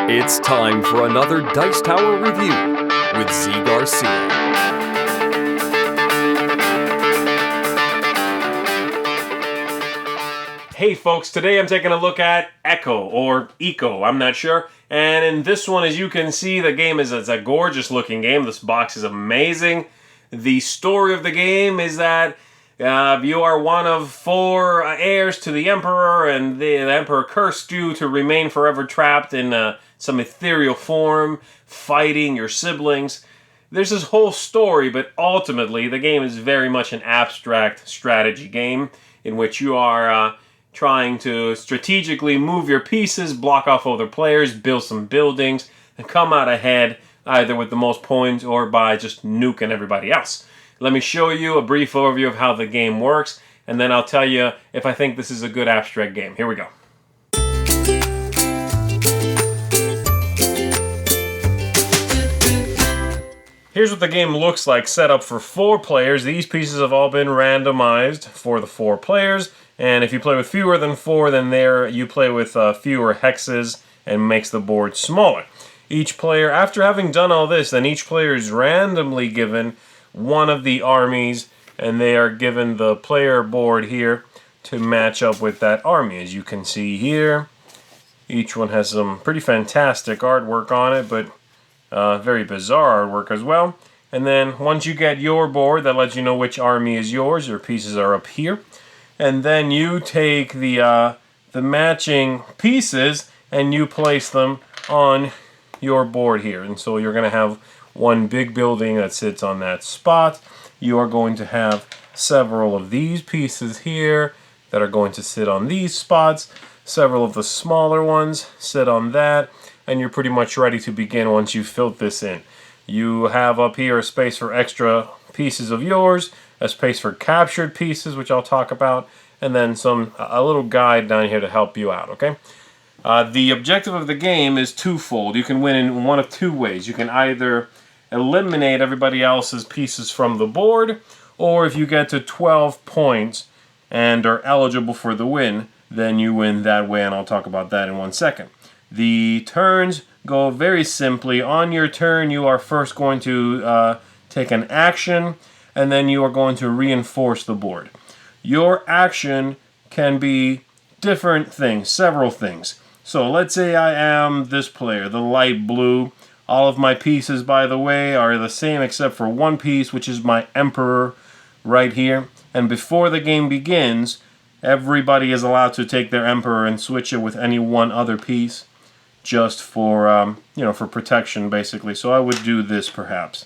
It's time for another Dice Tower review with Zee Garcia. Hey folks, today I'm taking a look at Echo, or Eco, I'm not sure. And in this one, as you can see, the game is a gorgeous looking game. This box is amazing. The story of the game is that you are one of 4 heirs to the Emperor, and the Emperor cursed you to remain forever trapped in some ethereal form, fighting your siblings. There's this whole story, but ultimately the game is very much an abstract strategy game in which you are trying to strategically move your pieces, block off other players, build some buildings, and come out ahead either with the most points or by just nuking everybody else. Let me show you a brief overview of how the game works, and then I'll tell you if I think this is a good abstract game. Here we go. Here's what the game looks like set up for 4 players. These pieces have all been randomized for the 4 players. And if you play with fewer than 4, then you play with fewer hexes and makes the board smaller. Each player, after having done all this, then each player is randomly given one of the armies, and they are given the player board here to match up with that army. As you can see here, each one has some pretty fantastic artwork on it, but very bizarre artwork as well. And then once you get your board, that lets you know which army is yours. Your pieces are up here. And then you take the matching pieces and you place them on your board here. And so you're going to have one big building that sits on that spot. You are going to have several of these pieces here that are going to sit on these spots. Several of the smaller ones sit on that. And you're pretty much ready to begin once you've filled this in. You have up here a space for extra pieces of yours, a space for captured pieces, which I'll talk about, and then a little guide down here to help you out, okay? The objective of the game is twofold. You can win in one of 2 ways. You can either eliminate everybody else's pieces from the board, or if you get to 12 points and are eligible for the win, then you win that way, and I'll talk about that in 1 second. The turns go very simply. On your turn, you are first going to take an action, and then you are going to reinforce the board. Your action can be different things, several things. So let's say I am this player, the light blue. All of my pieces, by the way, are the same except for one piece, which is my Emperor right here. And before the game begins, everybody is allowed to take their Emperor and switch it with any one other piece, just for for protection, basically. So I would do this perhaps,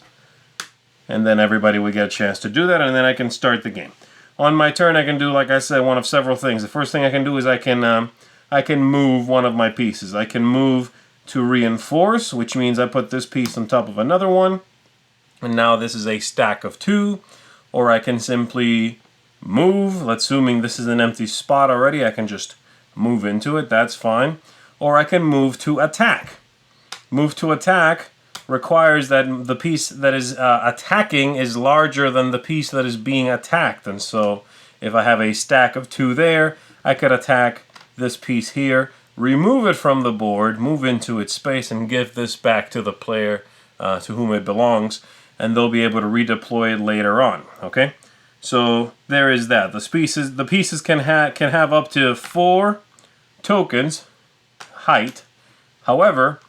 and then everybody would get a chance to do that, and then I can start the game. On my turn, I can do, like I said, one of several things. The first thing I can do is I can move one of my pieces. I can move to reinforce, which means I put this piece on top of another one, and now this is a stack of 2. Or I can simply move. Assuming this is an empty spot already, I can just move into it. That's fine. Or I can move to attack. Move to attack requires that the piece that is attacking is larger than the piece that is being attacked. And so if I have a stack of 2 there, I could attack this piece here, remove it from the board, move into its space, and give this back to the player to whom it belongs, and they'll be able to redeploy it later on. Okay, so there is that. The pieces can have up to 4 tokens height. However,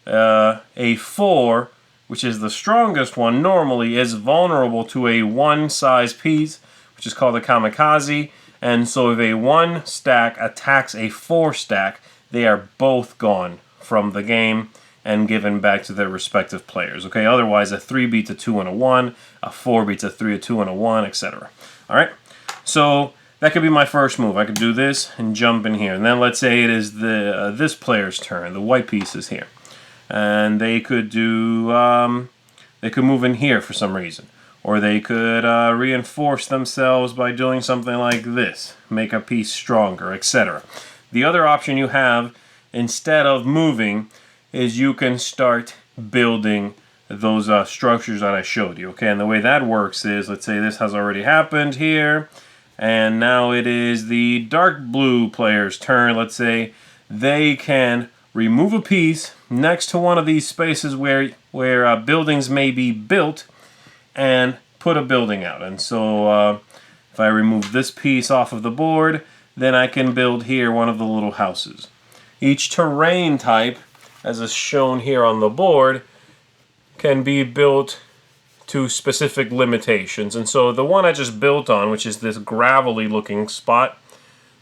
a 4, which is the strongest one, normally is vulnerable to a 1 size piece, which is called a kamikaze. And so if a 1 stack attacks a 4 stack, they are both gone from the game and given back to their respective players. Okay, otherwise a 3 beats a 2 and a 1, a 4 beats a 3, a 2 and a 1, etc. All right, so that could be my first move. I could do this and jump in here. And then let's say it is this player's turn. The white piece is here. And they could do, they could move in here for some reason. Or they could reinforce themselves by doing something like this. Make a piece stronger, etc. The other option you have, instead of moving, is you can start building those structures that I showed you. Okay, and the way that works is, let's say this has already happened here. And now it is the dark blue player's turn. Let's say they can remove a piece next to one of these spaces where buildings may be built and put a building out. And so if I remove this piece off of the board, then I can build here one of the little houses. Each terrain type, as is shown here on the board, can be built to specific limitations. And so the one I just built on, which is this gravelly looking spot,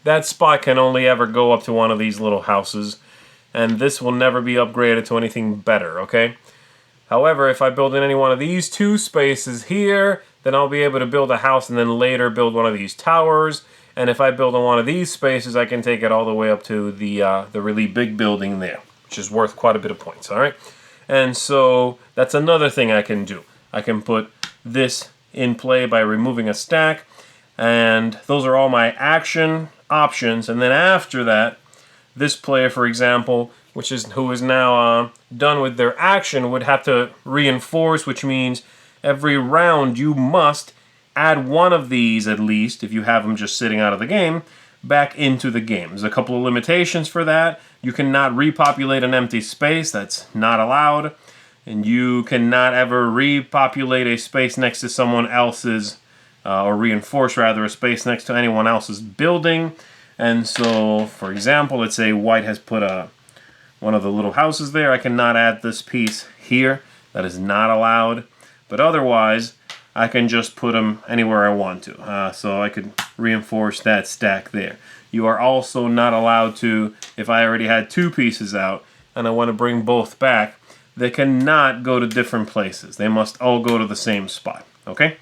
that spot can only ever go up to one of these little houses, and this will never be upgraded to anything better, okay? However, if I build in any one of these two spaces here, then I'll be able to build a house and then later build one of these towers. And if I build in one of these spaces, I can take it all the way up to the really big building there, which is worth quite a bit of points, all right? And so that's another thing I can do. I can put this in play by removing a stack, and those are all my action options. And then after that, this player, for example, who is now done with their action, would have to reinforce, which means every round you must add one of these at least, if you have them just sitting out of the game, back into the game. There's a couple of limitations for that. You cannot repopulate an empty space. That's not allowed. And you cannot ever repopulate a space next to someone else's, or reinforce rather, a space next to anyone else's building. And so, for example, let's say white has put one of the little houses there. I cannot add this piece here. That is not allowed. But otherwise, I can just put them anywhere I want to. So I could reinforce that stack there. You are also not allowed to, if I already had two pieces out and I want to bring both back, they cannot go to different places. They must all go to the same spot. Okay?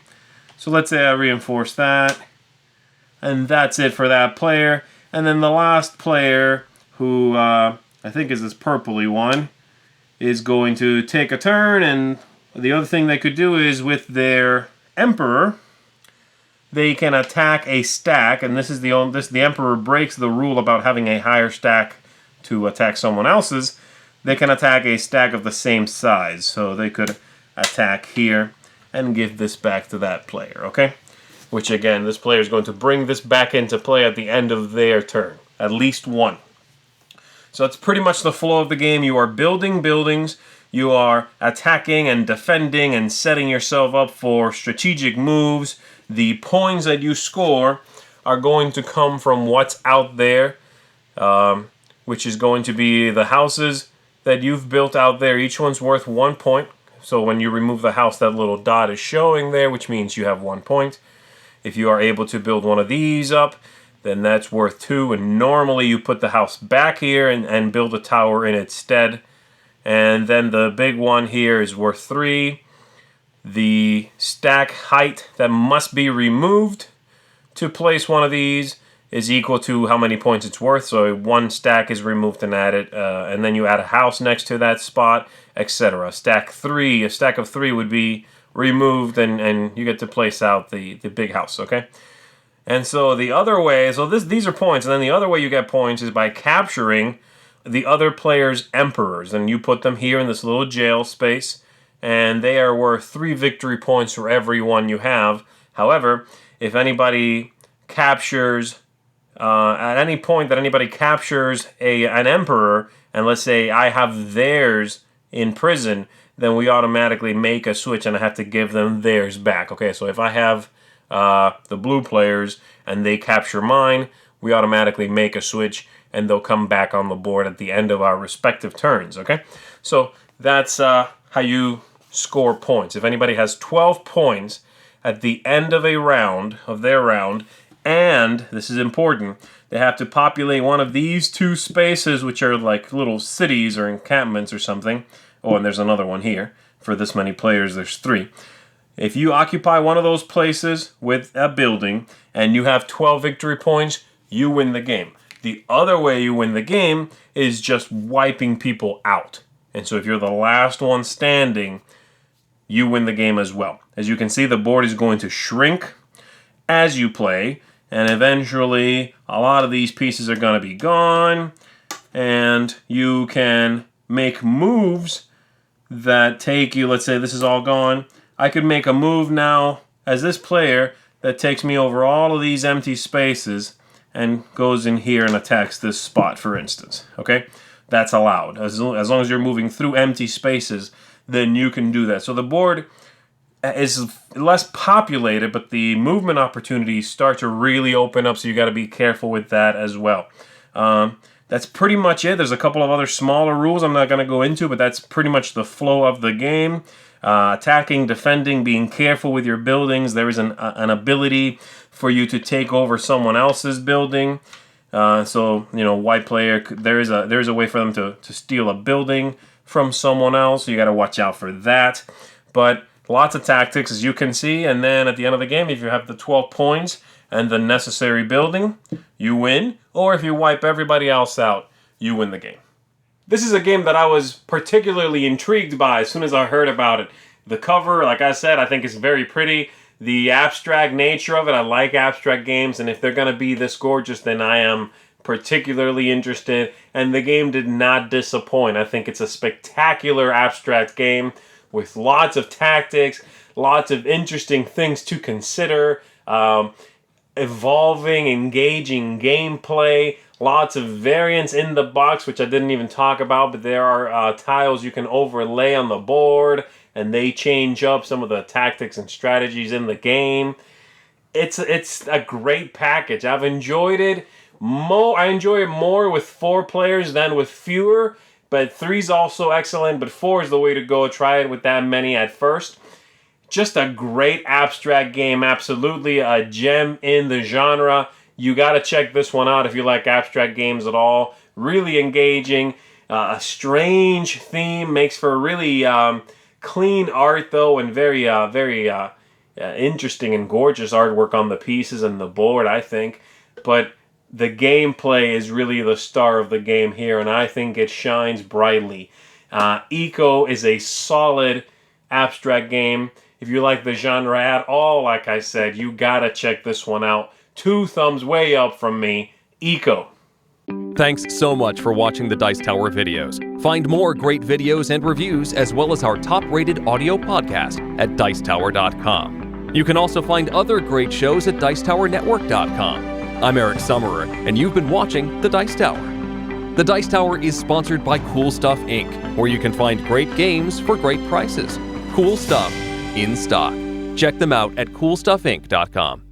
So let's say I reinforce that. And that's it for that player. And then the last player, who I think is this purpley one, is going to take a turn. And the other thing they could do is with their Emperor, they can attack a stack. And this is the Emperor breaks the rule about having a higher stack to attack someone else's. They can attack a stack of the same size. So they could attack here and give this back to that player, okay? Which again, this player is going to bring this back into play at the end of their turn. At least one. So that's pretty much the flow of the game. You are building buildings. You are attacking and defending and setting yourself up for strategic moves. The points that you score are going to come from what's out there, which is going to be the houses that you've built out there. Each one's worth 1 point. So when you remove the house, that little dot is showing there, which means you have 1 point. If you are able to build one of these up, then that's worth 2. And normally you put the house back here and build a tower in its stead. And then the big one here is worth 3. The stack height that must be removed to place one of these is equal to how many points it's worth. So 1 stack is removed and added, and then you add a house next to that spot, etc. A stack of 3 would be removed, and you get to place out the big house, okay? And so the other way, so these are points, and then the other way you get points is by capturing the other player's emperors, and you put them here in this little jail space, and they are worth 3 victory points for every one you have. However, if anybody captures, at any point that anybody captures an emperor, and let's say I have theirs in prison, then we automatically make a switch and I have to give them theirs back. Okay, so if I have the blue players and they capture mine, we automatically make a switch and they'll come back on the board at the end of our respective turns, okay? So that's how you score points. If anybody has 12 points at the end of a round, and, this is important, they have to populate one of these 2 spaces, which are like little cities or encampments or something. Oh, and there's another one here. For this many players, there's 3. If you occupy one of those places with a building and you have 12 victory points, you win the game. The other way you win the game is just wiping people out. And so if you're the last one standing, you win the game as well. As you can see, the board is going to shrink as you play, and eventually a lot of these pieces are going to be gone, and you can make moves that take you, let's say this is all gone. I could make a move now as this player that takes me over all of these empty spaces and goes in here and attacks this spot, for instance. Okay? That's allowed. As long as you're moving through empty spaces, then you can do that. So the board is less populated, but the movement opportunities start to really open up, so you got to be careful with that as well. That's pretty much it. There's a couple of other smaller rules I'm not going to go into, but that's pretty much the flow of the game. Attacking, defending, being careful with your buildings. There is an ability for you to take over someone else's building. So, white player, there is a way for them to steal a building from someone else. So you got to watch out for that. But lots of tactics, as you can see. And then at the end of the game, if you have the 12 points and the necessary building, you win. Or if you wipe everybody else out, you win the game. This is a game that I was particularly intrigued by as soon as I heard about it. The cover, like I said, I think is very pretty. The abstract nature of it, I like abstract games, and if they're going to be this gorgeous, then I am particularly interested. And the game did not disappoint. I think it's a spectacular abstract game with lots of tactics, lots of interesting things to consider, evolving, engaging gameplay, lots of variants in the box, which I didn't even talk about, but there are tiles you can overlay on the board, and they change up some of the tactics and strategies in the game. It's a great package. I've enjoyed it. I enjoy it more with 4 players than with fewer, but 3's also excellent, but 4 is the way to go. Try it with that many at first. Just a great abstract game, absolutely a gem in the genre. You got to check this one out if you like abstract games at all. Really engaging. A strange theme. Makes for a really clean art, though, and very interesting and gorgeous artwork on the pieces and the board, I think. But the gameplay is really the star of the game here, and I think it shines brightly. Eco is a solid abstract game. If you like the genre at all, like I said, you got to check this one out. 2 thumbs way up from me. Eco. Thanks so much for watching the Dice Tower videos. Find more great videos and reviews, as well as our top-rated audio podcast at Dicetower.com. You can also find other great shows at Dicetowernetwork.com. I'm Eric Summerer, and you've been watching The Dice Tower. The Dice Tower is sponsored by Cool Stuff Inc., where you can find great games for great prices. Cool stuff in stock. Check them out at CoolStuffInc.com.